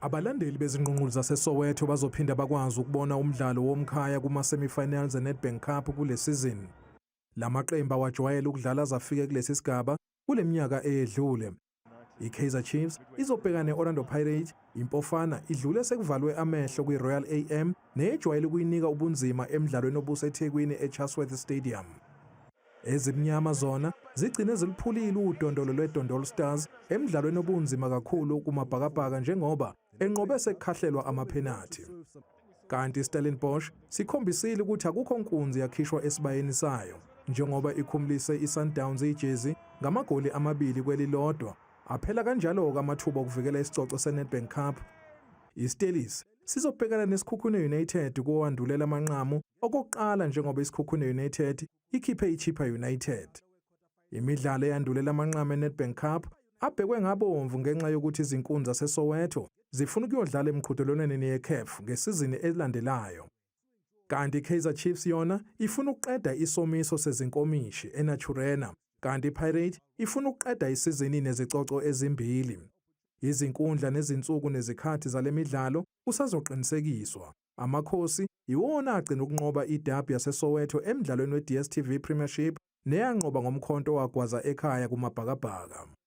Abalandeli bezingqungqulu zase Soweto bazophinda bakwazi ukubona umdlalo womkhaya kuma-semi-finals eNedbank Cup kule season. La maqembu awajwayele ukudlala azafike kulesi sigaba kule minyaka eyedlule. I-Kaizer Chiefs izobhekana ne-Orlando Pirates, impofana idlule sekuvalwe amehlo kwi-Royal AM nejwayele ukuyinika ubunzima emidlalweni obuseThekwini eChatsworth Stadium. Ezimnyama zona zigcine ziluphulile udondolo lweDondolo Stars emidlalweni obunzima kakhulu kumabhakabhaka njengoba enqobe sekukhahlelwa amaphenathi. Kanti Stellenbosch sikhombisile ukuthi akukho nkunzi yakhishwa esibayeni sayo njengoba ikhumulise iSundowns ijezi ngamagoli 2-1 aphela kanjalo-ke amathuba okuvikela isicoco seNedbank Cup. IStelis sizobhekana neSikhukhune United kowandulela amanqamu okokuqala njengoba iSikhukhune United ikhiphe iChippa United. Imidlalo eyandulela amanqamu eNedbank Cup abhekwe ngabomvu ngenxa yokuthi izinkunzi zaseSoweto zifuna ukuyodlala emqhudelwaneni yeCAF ngesizini elandelayo. Kanti iKaizer Chiefs yona ifuna ukuqeda isomiso sezinkomishi eNaturena, kanti iPirates ifuna ukuqeda isizini nezicoco ezimbili. Izinkundla nezinsuku nezikhathi zale midlalo kusazoqinisekiswa. Amakhosi iwona agcina ukunqoba iDerby yaseSoweto emidlalweni weDStv Premiership neyanqoba ngomkhonto wagwaza ekhaya kumabhakabhaka.